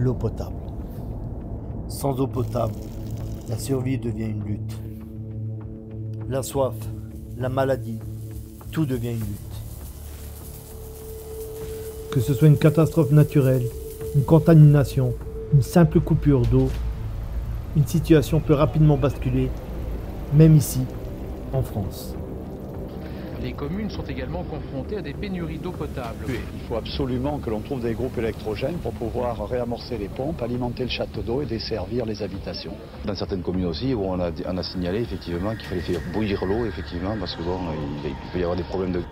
l'eau potable. Sans eau potable, la survie devient une lutte. La soif, la maladie, tout devient une lutte. Que ce soit une catastrophe naturelle, une contamination, une simple coupure d'eau, une situation peut rapidement basculer, même ici, en France. Les communes sont également confrontées à des pénuries d'eau potable. Il faut absolument que l'on trouve des groupes électrogènes pour pouvoir réamorcer les pompes, alimenter le château d'eau et desservir les habitations. Dans certaines communes aussi, où on a signalé effectivement qu'il fallait faire bouillir l'eau, effectivement, parce que bon, il peut y avoir des problèmes de...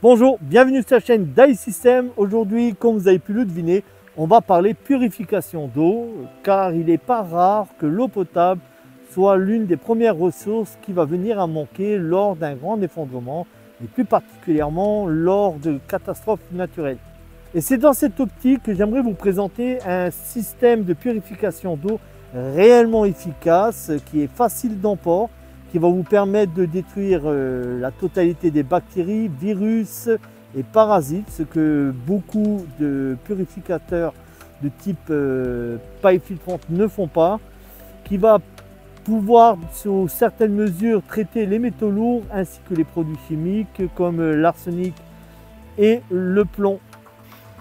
Bonjour, bienvenue sur la chaîne d'iSystem. Aujourd'hui, comme vous avez pu le deviner, on va parler purification d'eau, car il n'est pas rare que l'eau potable soit l'une des premières ressources qui va venir à manquer lors d'un grand effondrement, et plus particulièrement lors de catastrophes naturelles. Et c'est dans cette optique que j'aimerais vous présenter un système de purification d'eau réellement efficace, qui est facile d'emport, qui va vous permettre de détruire la totalité des bactéries, virus et parasites, ce que beaucoup de purificateurs de type paille filtrante ne font pas, qui va pouvoir, sous certaines mesures, traiter les métaux lourds ainsi que les produits chimiques comme l'arsenic et le plomb.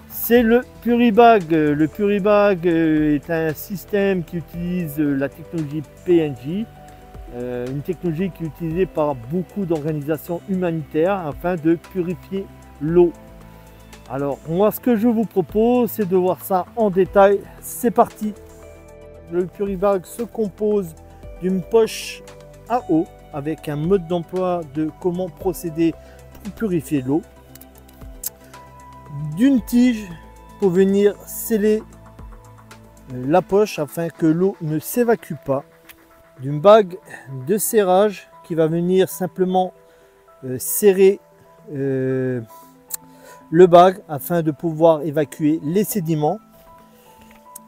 C'est le Puribag. Le Puribag est un système qui utilise la technologie PNG, une technologie qui est utilisée par beaucoup d'organisations humanitaires afin de purifier l'eau. Alors moi, ce que je vous propose, c'est de voir ça en détail. C'est parti. Le Puribag se compose d'une poche à eau avec un mode d'emploi de comment procéder pour purifier l'eau, d'une tige pour venir sceller la poche afin que l'eau ne s'évacue pas, d'une bague de serrage qui va venir simplement serrer le bag afin de pouvoir évacuer les sédiments,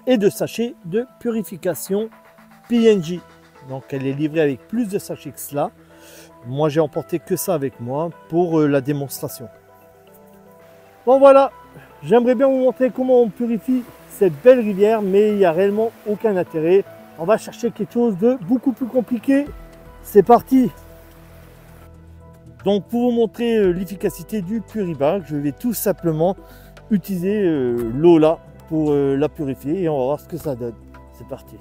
et de sachets de purification PNG. Donc elle est livrée avec plus de sachets que cela. Moi j'ai emporté que ça avec moi pour la démonstration. Bon voilà, j'aimerais bien vous montrer comment on purifie cette belle rivière, mais il n'y a réellement aucun intérêt. On va chercher quelque chose de beaucoup plus compliqué. C'est parti. Donc pour vous montrer l'efficacité du Puribag, je vais tout simplement utiliser l'eau là pour la purifier et on va voir ce que ça donne. C'est parti.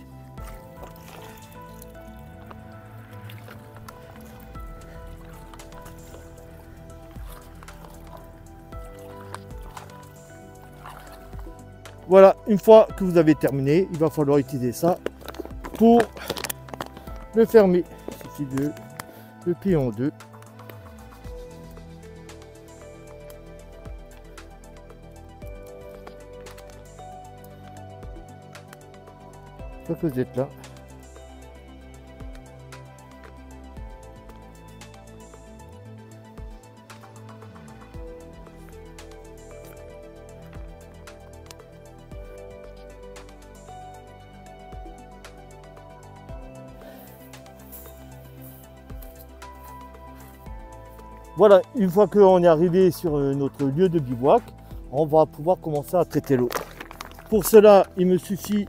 Voilà, une fois que vous avez terminé, il va falloir utiliser ça pour le fermer. Il suffit de le plier en deux. Une fois que vous êtes là, voilà, une fois qu'on est arrivé sur notre lieu de bivouac, on va pouvoir commencer à traiter l'eau. Pour cela, il me suffit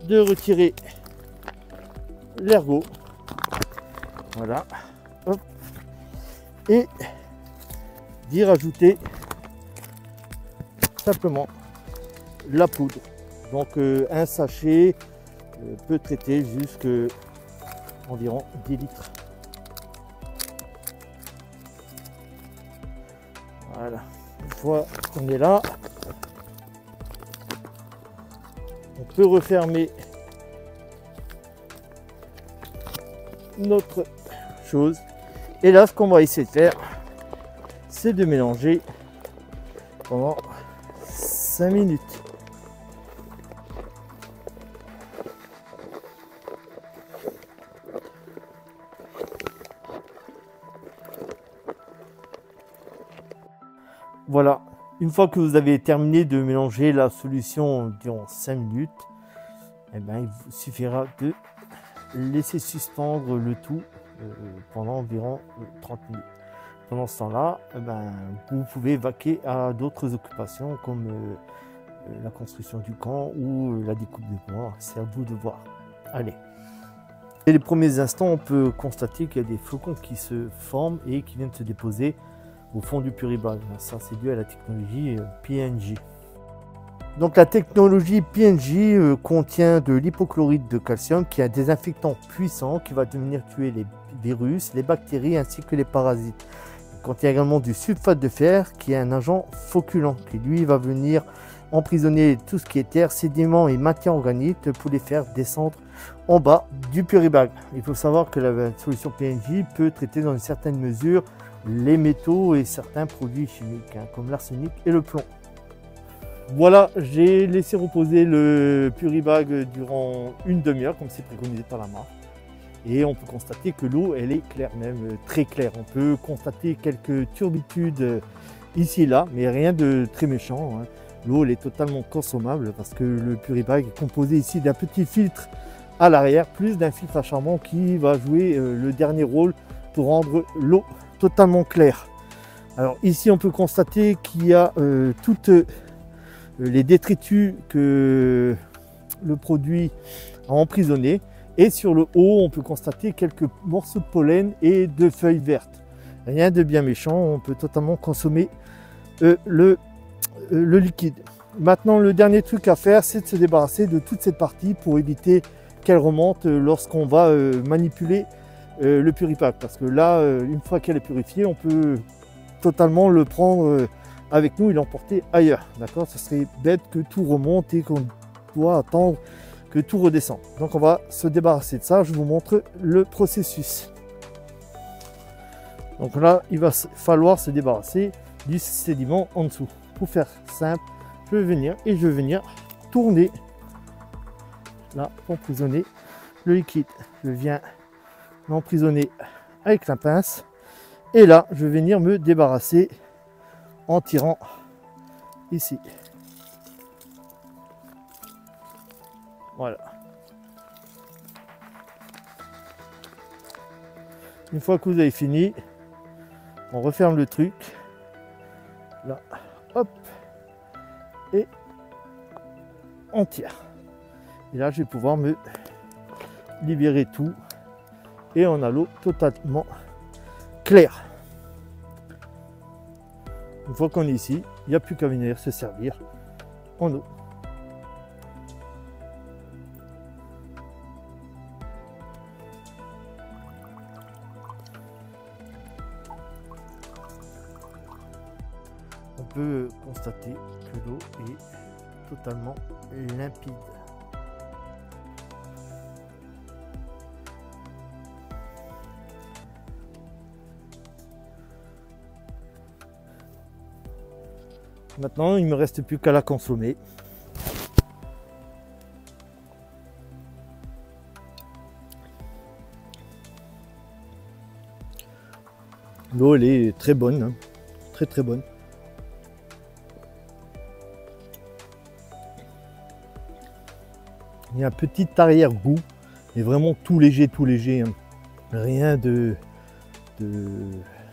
de retirer l'ergot. Voilà. Hop. Et d'y rajouter simplement la poudre. Donc un sachet peut traiter jusqu'à environ 10 litres. Voilà, une fois qu'on est là, On peut refermer notre chose. Et là, ce qu'on va essayer de faire, c'est de mélanger pendant 5 minutes. Voilà, une fois que vous avez terminé de mélanger la solution durant 5 minutes, eh ben, il vous suffira de laisser suspendre le tout pendant environ 30 minutes. Pendant ce temps-là, eh ben, vous pouvez vaquer à d'autres occupations comme la construction du camp ou la découpe de bois. C'est à vous de voir. Allez. Dès les premiers instants, on peut constater qu'il y a des flocons qui se forment et qui viennent se déposer au fond du Puribag. Ça, c'est dû à la technologie PNG. Donc la technologie PNG contient de l'hypochlorite de calcium qui est un désinfectant puissant qui va venir tuer les virus, les bactéries ainsi que les parasites. Il contient également du sulfate de fer qui est un agent flocculant qui lui va venir emprisonner tout ce qui est terre, sédiments et matière organique pour les faire descendre en bas du Puribag. Il faut savoir que la solution PNG peut traiter dans une certaine mesure les métaux et certains produits chimiques comme l'arsenic et le plomb. Voilà, j'ai laissé reposer le Puribag durant une demi-heure comme c'est préconisé par la marque. Et on peut constater que l'eau, elle est claire, même très claire. On peut constater quelques turbitudes ici et là, mais rien de très méchant. L'eau, elle est totalement consommable parce que le Puribag est composé ici d'un petit filtre à l'arrière, plus d'un filtre à charbon qui va jouer le dernier rôle pour rendre l'eau totalement claire. Alors ici, on peut constater qu'il y a toutes les détritus que le produit a emprisonné. Et sur le haut, on peut constater quelques morceaux de pollen et de feuilles vertes. Rien de bien méchant, on peut totalement consommer le liquide. Maintenant, le dernier truc à faire, c'est de se débarrasser de toute cette partie pour éviter qu'elle remonte lorsqu'on va manipuler le Puribag. Parce que là, une fois qu'elle est purifiée, on peut totalement le prendre avec nous et l'emporter ailleurs. D'accord? Ce serait bête que tout remonte et qu'on doit attendre que tout redescend. Donc on va se débarrasser de ça. Je vous montre le processus. Donc là, il va falloir se débarrasser du sédiment en dessous. Pour faire simple, je vais venir et je vais venir tourner là pour emprisonner le liquide. Je viens l'emprisonner avec la pince et là, je vais venir me débarrasser en tirant ici. Voilà. Une fois que vous avez fini, on referme le truc. Là, hop. Et on tire. Et là, je vais pouvoir me libérer tout. Et on a l'eau totalement claire. Une fois qu'on est ici, il n'y a plus qu'à venir se servir en eau. On peut constater que l'eau est totalement limpide. Maintenant, il ne me reste plus qu'à la consommer. L'eau, elle est très bonne, hein. Très très bonne. Il y a un petit arrière-goût, mais vraiment tout léger, hein. Rien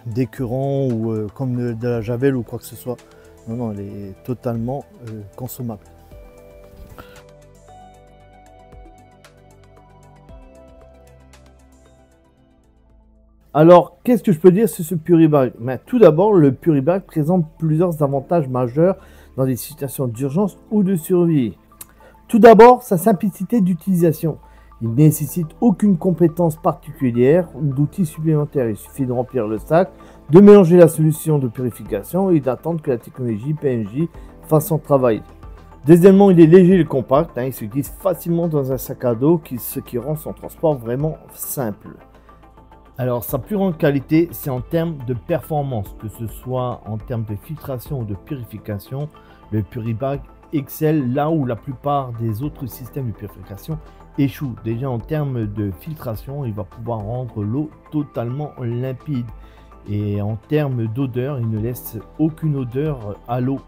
d'écœurant ou comme de la javel ou quoi que ce soit. Non, non, elle est totalement consommable. Alors, qu'est-ce que je peux dire sur ce Puribag? Tout d'abord, le Puribag présente plusieurs avantages majeurs dans des situations d'urgence ou de survie. Tout d'abord, sa simplicité d'utilisation. Il ne nécessite aucune compétence particulière ou d'outils supplémentaires. Il suffit de remplir le sac, de mélanger la solution de purification et d'attendre que la technologie PNG fasse son travail. Deuxièmement, il est léger et compact, il se glisse facilement dans un sac à dos, ce qui rend son transport vraiment simple. Alors sa plus grande qualité, c'est en termes de performance, que ce soit en termes de filtration ou de purification. Le Puribag excelle là où la plupart des autres systèmes de purification échouent. Déjà en termes de filtration, il va pouvoir rendre l'eau totalement limpide. Et en termes d'odeur, il ne laisse aucune odeur à l'eau.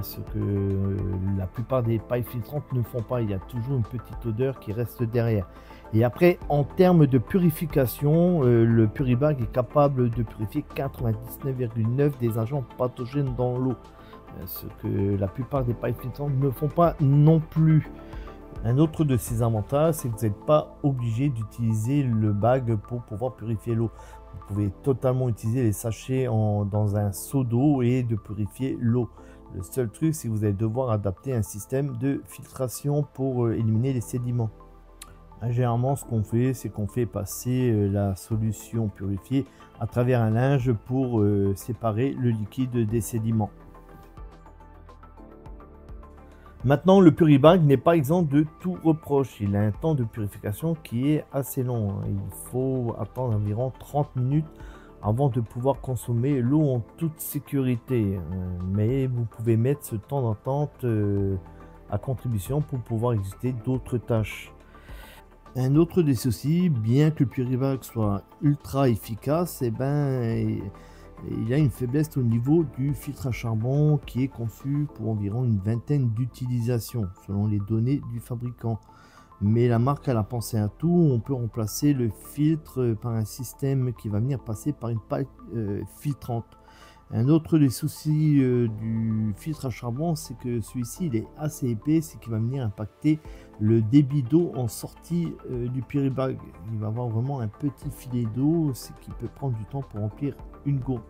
Ce que la plupart des pailles filtrantes ne font pas. Il y a toujours une petite odeur qui reste derrière. Et après, en termes de purification, le Puribag est capable de purifier 99,9% des agents pathogènes dans l'eau. Ce que la plupart des pailles filtrantes ne font pas non plus. Un autre de ses avantages, c'est que vous n'êtes pas obligé d'utiliser le bag pour pouvoir purifier l'eau. Vous pouvez totalement utiliser les sachets dans un seau d'eau et de purifier l'eau. Le seul truc, c'est que vous allez devoir adapter un système de filtration pour éliminer les sédiments. Généralement, ce qu'on fait, c'est qu'on fait passer la solution purifiée à travers un linge pour séparer le liquide des sédiments. Maintenant, le Puribag n'est pas exempt de tout reproche. Il a un temps de purification qui est assez long. Il faut attendre environ 30 minutes avant de pouvoir consommer l'eau en toute sécurité. Mais vous pouvez mettre ce temps d'attente à contribution pour pouvoir exécuter d'autres tâches. Un autre des soucis, bien que le Puribag soit ultra efficace, il a une faiblesse au niveau du filtre à charbon qui est conçu pour environ une vingtaine d'utilisations selon les données du fabricant. Mais la marque elle a pensé à tout. On peut remplacer le filtre par un système qui va venir passer par une paille filtrante. Un autre des soucis du filtre à charbon, c'est que celui-ci il est assez épais, c'est qu'il va venir impacter le débit d'eau en sortie du Puribag. Il va avoir vraiment un petit filet d'eau, ce qui peut prendre du temps pour remplir une gourde.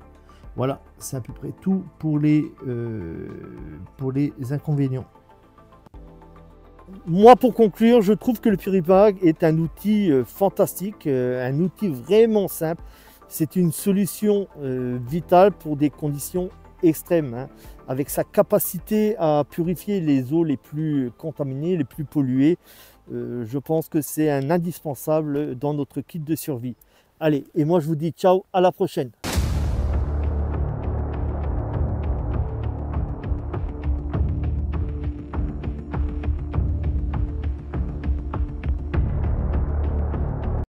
Voilà, c'est à peu près tout pour les inconvénients. Moi, pour conclure, je trouve que le Puribag est un outil fantastique, un outil vraiment simple. C'est une solution vitale pour des conditions extrêmes, avec sa capacité à purifier les eaux les plus contaminées, les plus polluées. Je pense que c'est un indispensable dans notre kit de survie. Allez, et moi je vous dis ciao, à la prochaine.